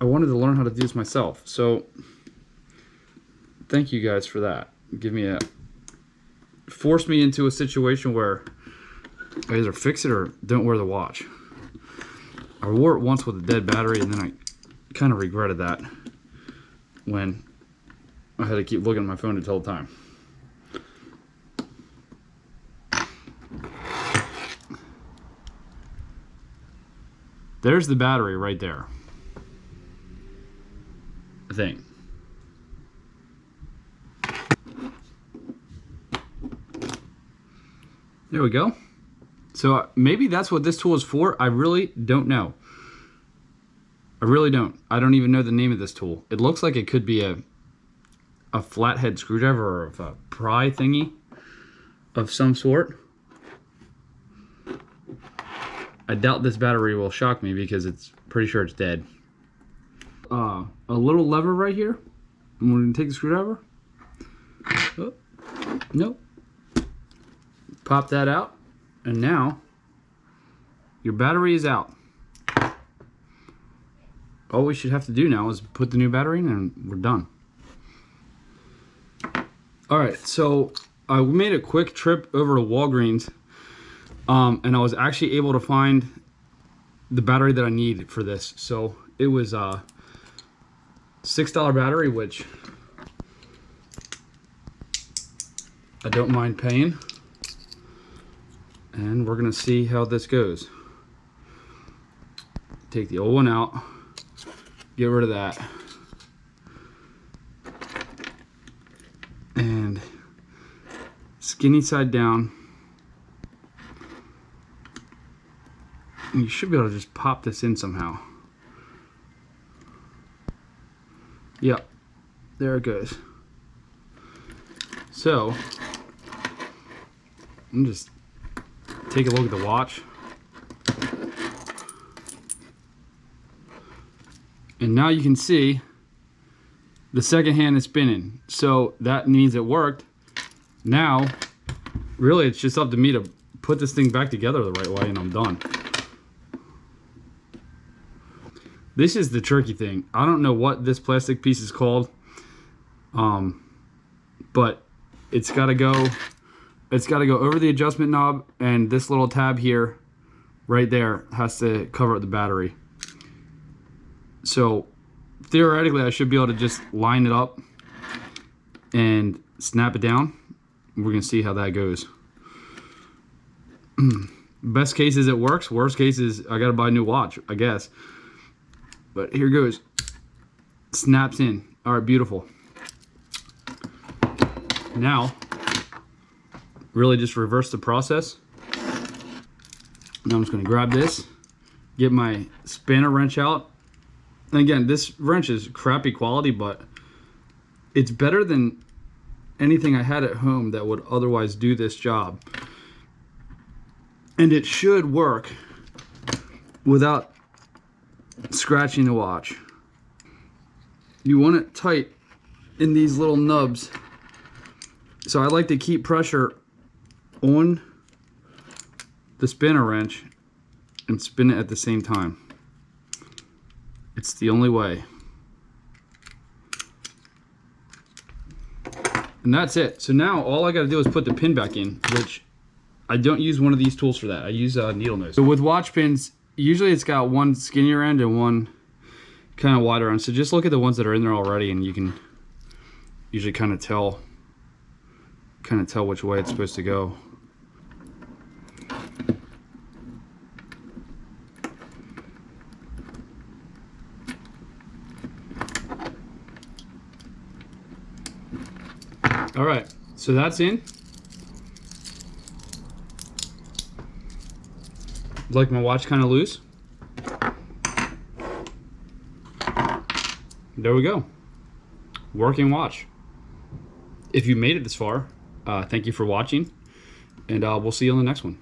I wanted to learn how to do this myself. So thank you guys for that. Force me into a situation where I either fix it or don't wear the watch. I wore it once with a dead battery, and then I kind of regretted that when I had to keep looking at my phone to tell the time. There's the battery right there, I think. There we go. So maybe that's what this tool is for. I really don't know. I really don't. I don't even know the name of this tool. It looks like it could be a flathead screwdriver or a pry thingy of some sort. I doubt this battery will shock me because it's pretty sure it's dead. A little lever right here. I'm going to take the screwdriver. Oh, nope. Pop that out, and now your battery is out. All we should have to do now is put the new battery in, and we're done. All right, so I made a quick trip over to Walgreens, and I was actually able to find the battery that I need for this. So it was a $6 battery, which I don't mind paying. And we're gonna see how this goes. Take the old one out, get rid of that. And skinny side down. And you should be able to just pop this in somehow. Yep, there it goes. So, I'm just take a look at the watch. And now you can see the second hand is spinning. So that means it worked. Now, really it's just up to me to put this thing back together the right way, and I'm done. This is the tricky thing. I don't know what this plastic piece is called, but it's got to go over the adjustment knob, and this little tab here right there has to cover up the battery. So theoretically I should be able to just line it up and snap it down. We're gonna see how that goes. Best case is it works, worst case is I gotta buy a new watch, I guess. But here goes. Snaps in. All right, beautiful. Now really just reverse the process. Now I'm just going to grab this, get my spanner wrench out. And again, this wrench is crappy quality, but it's better than anything I had at home that would otherwise do this job. And it should work without scratching the watch. You want it tight in these little nubs. So I like to keep pressure on the spinner wrench and spin it at the same time. It's the only way. And that's it. So now all I gotta do is put the pin back in, which I don't use one of these tools for that. I use a needle nose. So with watch pins, usually it's got one skinnier end and one kind of wider end. So just look at the ones that are in there already, and you can usually kind of tell which way it's supposed to go. All right, so that's in. Like my watch kind of loose. There we go. Working watch. If you made it this far, thank you for watching, and we'll see you on the next one.